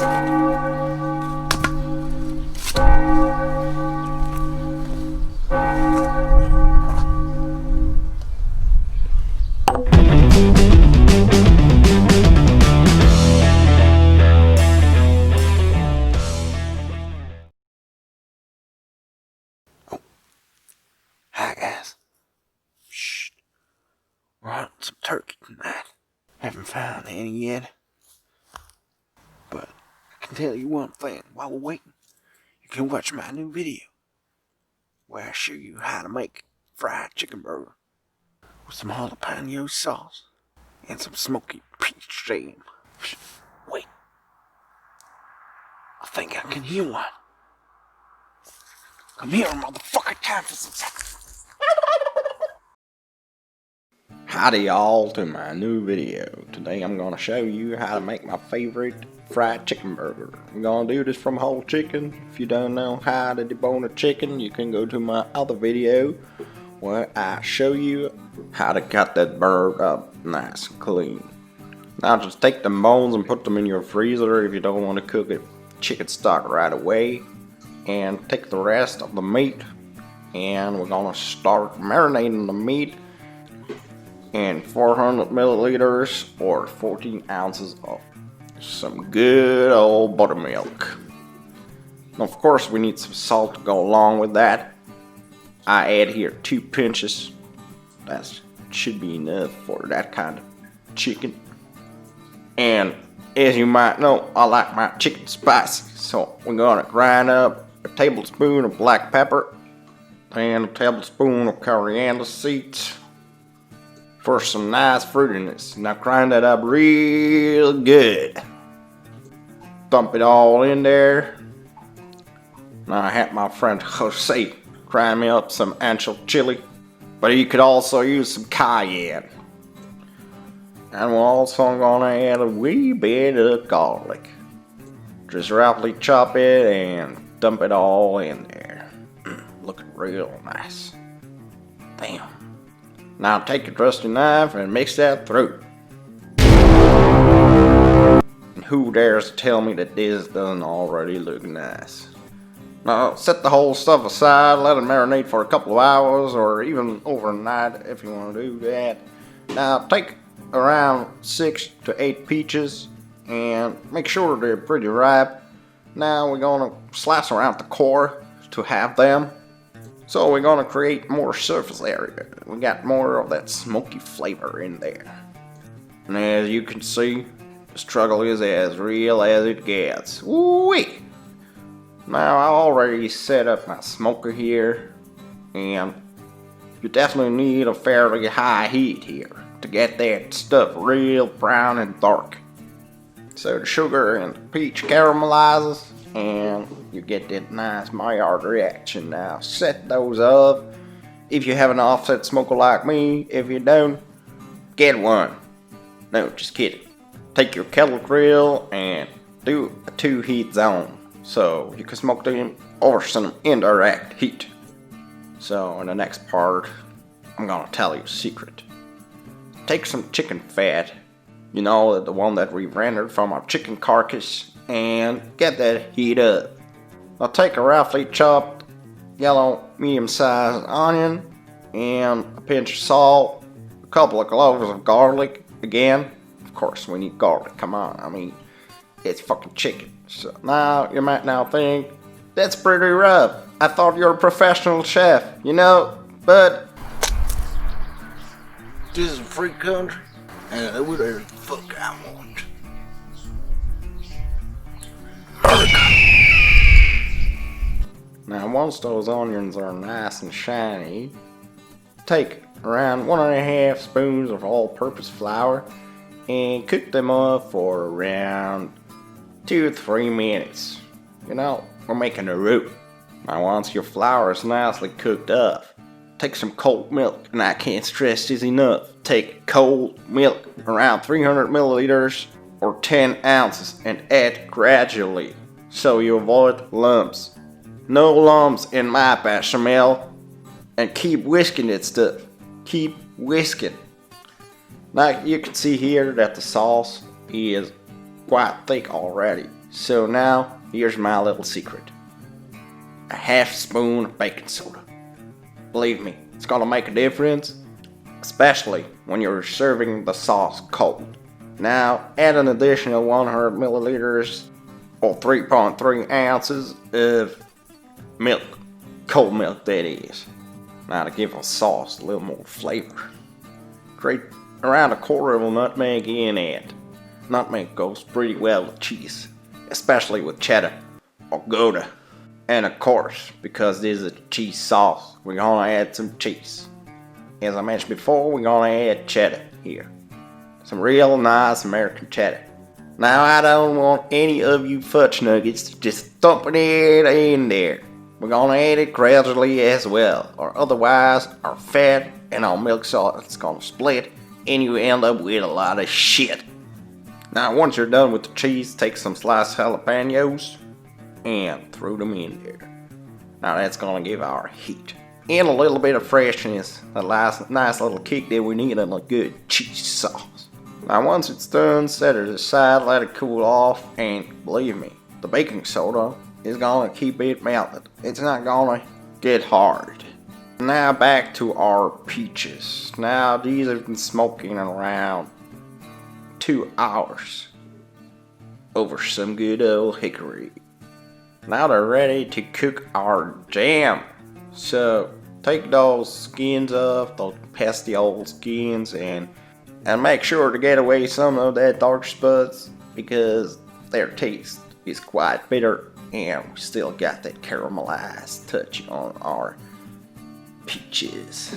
Hi guys. Shh. We're hunting some turkey tonight. Haven't found any yet. But I can tell you one thing while we're waiting. You can watch my new video where I show you how to make fried chicken burger with some jalapeno sauce and some smoky peach jam. Shh. Wait. I think I can hear one. Come here, motherfucker. Time for some sex. Howdy y'all to my new video. Today I'm going to show you how to make my favorite fried chicken burger. I'm going to do this from whole chicken. If you don't know how to debone a chicken, you can go to my other video where I show you how to cut that burger up nice and clean. Now just take the bones and put them in your freezer if you don't want to cook it chicken stock right away. And take the rest of the meat and we're going to start marinating the meat and 400 milliliters or 14 ounces of some good old buttermilk. Now, of course, we need some salt to go along with that. I add here 2 pinches. That should be enough for that kind of chicken. And as you might know, I like my chicken spicy, so we're gonna grind up a tablespoon of black pepper and a tablespoon of coriander seeds for some nice fruitiness. Now grind that up real good. Dump it all in there. Now I had my friend Jose grind me up some ancho chile, but you could also use some cayenne. And we're also gonna add a wee bit of garlic. Just roughly chop it and dump it all in there. Looking real nice. Damn. Now take your trusty knife and mix that through. And who dares to tell me that this doesn't already look nice? Now set the whole stuff aside, let it marinate for a couple of hours or even overnight if you want to do that. Now take around 6 to 8 peaches and make sure they're pretty ripe. Now we're gonna slice around the core to have them. So we're gonna create more surface area. We got more of that smoky flavor in there. And as you can see, the struggle is as real as it gets. Woo-wee! Now I already set up my smoker here, and you definitely need a fairly high heat here to get that stuff real brown and dark. So the sugar and the peach caramelizes and you get that nice Maillard reaction. Now set those up. If you have an offset smoker like me, if you don't, get one. No, just kidding. Take your kettle grill and do a 2 heat zone so you can smoke them over some indirect heat. So in the next part, I'm gonna tell you a secret. Take some chicken fat, you know, the one that we rendered from our chicken carcass, and get that heat up. Now take a roughly chopped yellow medium-sized onion and a pinch of salt, a couple of cloves of garlic. Again, of course we need garlic, come on, I mean, it's fucking chicken. So now you might now think, that's pretty rough. I thought you were a professional chef, you know, but This is a free country, and I do whatever the fuck I want. now once those onions are nice and shiny, take around 1.5 spoons of all-purpose flour and cook them up for around 2 to 3 minutes. You know, we're making a roux. Now once your flour is nicely cooked up, take some cold milk, and I can't stress this enough. Take cold milk, around 300 milliliters or 10 ounces, and add gradually so you avoid lumps. No lumps in my bechamel, and keep whisking that stuff. Keep whisking. Now you can see here that the sauce is quite thick already, So now, here's my little secret. A half spoon of baking soda. Believe me, it's gonna make a difference, especially when you're serving the sauce cold. Now, add an additional 100 milliliters or 3.3 ounces of milk. Cold milk, that is. Now, to give the sauce a little more flavor. Grate around a quarter of a nutmeg in it. Nutmeg goes pretty well with cheese, especially with cheddar or Gouda. And of course, because this is a cheese sauce, we're gonna add some cheese. As I mentioned before, we're gonna add cheddar here. Some real nice American cheddar. Now, I don't want any of you fudge nuggets just dumping it in there. We're gonna add it gradually as well, or otherwise our fat and our milk sauce is gonna split and you end up with a lot of shit. Now, once you're done with the cheese, take some sliced jalapenos and throw them in there. Now, that's gonna give our heat and a little bit of freshness, a nice little kick that we need in a good cheese sauce. Now, once it's done, set it aside, let it cool off, and believe me, the baking soda is gonna keep it melted. It's not gonna get hard. Now back to our peaches. Now these have been smoking around 2 hours over some good old hickory. Now they're ready to cook our jam. So take those skins off, those pesky old skins, and make sure to get away some of that dark spots because their taste is quite bitter. And we still got that caramelized touch on our peaches.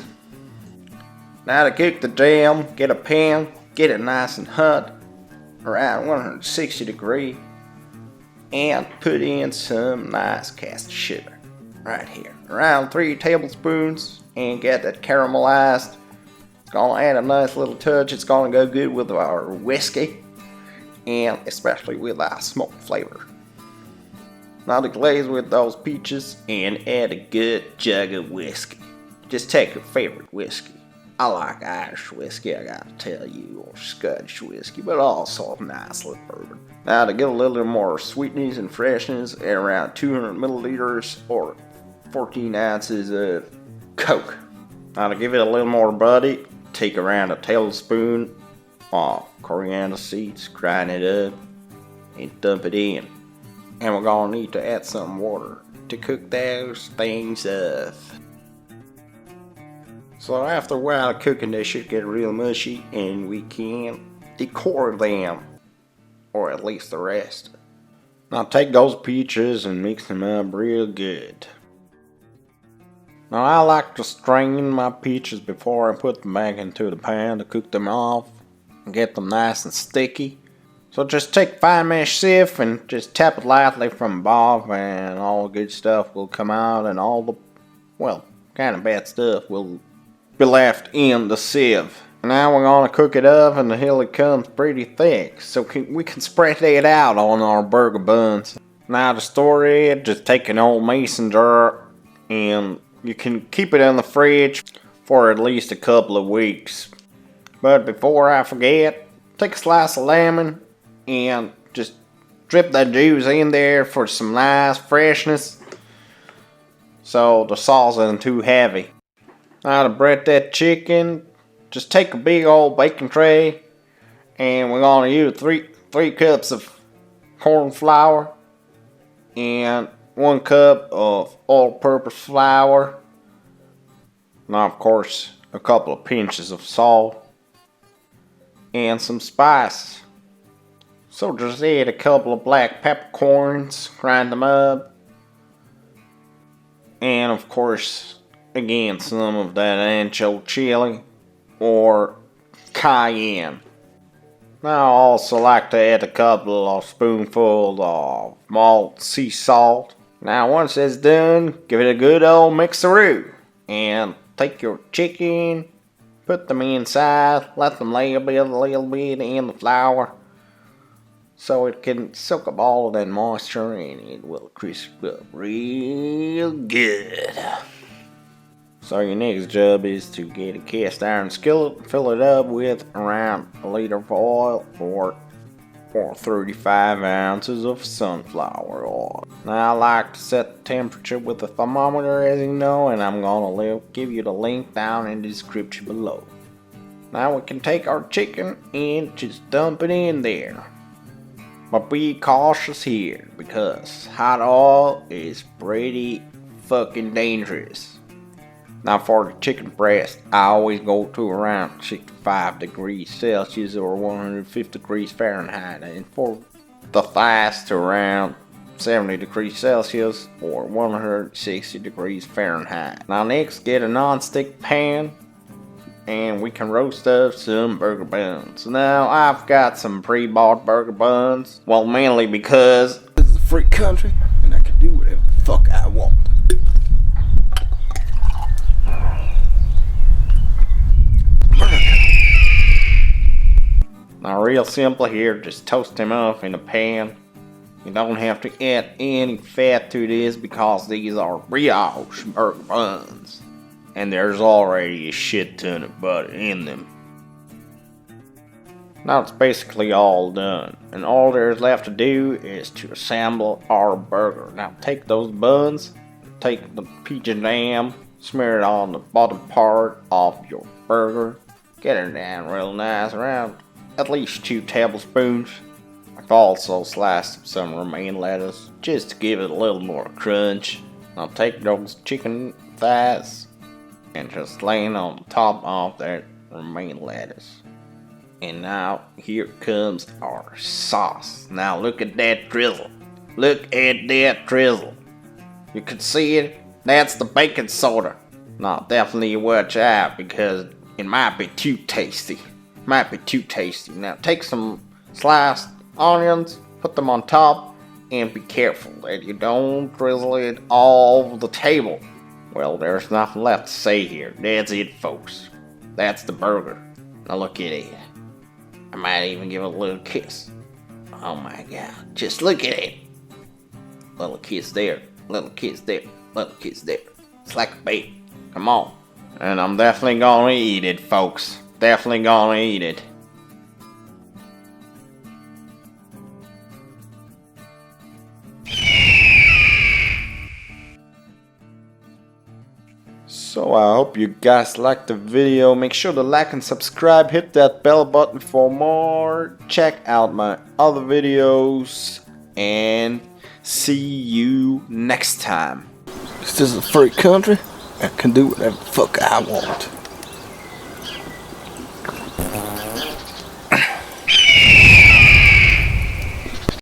Now to cook the jam, get a pan, get it nice and hot, around 160 degrees, and put in some nice cast sugar right here, around 3 tablespoons, and get that caramelized. It's gonna add a nice little touch. It's gonna go good with our whiskey, and especially with our smoke flavor. Now to glaze with those peaches and add a good jug of whiskey. Just take your favorite whiskey. I like Irish whiskey, I gotta tell you, or Scottish whiskey, but also a nice little bourbon. Now to get a little more sweetness and freshness, add around 200 milliliters or 14 ounces of Coke. Now to give it a little more body, take around a tablespoon of coriander seeds, grind it up, and dump it in. And we're gonna need to add some water to cook those things up. So after a while of cooking, they should get real mushy and we can decor them, or at least the rest. Now take those peaches and mix them up real good. Now I like to strain my peaches before I put them back into the pan to cook them off and get them nice and sticky. So just take fine mesh sieve and just tap it lightly from above and all the good stuff will come out and all the, well, kind of bad stuff will be left in the sieve. Now we're going to cook it up until it comes pretty thick so we can spread it out on our burger buns. Now to store it, just take an old mason jar and you can keep it in the fridge for at least a couple of weeks. But before I forget, take a slice of lemon and just drip that juice in there for some nice freshness so the sauce isn't too heavy. Now to bread that chicken, just take a big old baking tray and we're going to use three cups of corn flour and 1 cup of all-purpose flour. Now of course a couple of pinches of salt and some spices. So just add a couple of black peppercorns, grind them up, and of course, again, some of that ancho chile or cayenne. Now I also like to add a couple of spoonfuls of malt sea salt. Now once that's done, give it a good old mixeroo, and take your chicken, put them inside, let them lay a little bit in the flour, so it can soak up all of that moisture and it will crisp up real good. So your next job is to get a cast iron skillet, fill it up with around 1 liter of oil or for 35 ounces of sunflower oil. Now I like to set the temperature with the thermometer, as you know, and I'm gonna give you the link down in the description below. Now we can take our chicken and just dump it in there. But be cautious here, because hot oil is pretty fucking dangerous. Now for the chicken breast, I always go to around 65 degrees Celsius or 150 degrees Fahrenheit. And for the thighs to around 70 degrees Celsius or 160 degrees Fahrenheit. Now next, get a non-stick pan and we can roast up some burger buns. Now I've got some pre-bought burger buns. Well, mainly because This is a free country and I can do whatever the fuck I want. Now real simple here, just toast them up in a pan. You don't have to add any fat to this because these are brioche burger buns. And there's already a shit ton of butter in them. Now it's basically all done. And all there's left to do is to assemble our burger. Now take those buns, take the pigeon jam, smear it on the bottom part of your burger. Get it down real nice, around at least 2 tablespoons. I've also sliced some romaine lettuce just to give it a little more crunch. I'll take those chicken thighs and just lay it on the top of that romaine lettuce. And now here comes our sauce. Now look at that drizzle. Look at that drizzle. You can see it. That's the baking soda. Now definitely watch out because it might be too tasty. Might be too tasty. Now take some sliced onions, put them on top, and be careful that you don't drizzle it all over the table. Well, there's nothing left to say here. That's it, folks. That's the burger. Now look at it. I might even give it a little kiss. Oh my god, just look at it. Little kiss there, little kiss there, little kiss there. It's like a baby. Come on. And I'm definitely gonna eat it, folks. Definitely gonna eat it. So I hope you guys liked the video. Make sure to like and subscribe. Hit that bell button for more. Check out my other videos. And see you next time. This is a free country. I can do whatever the fuck I want.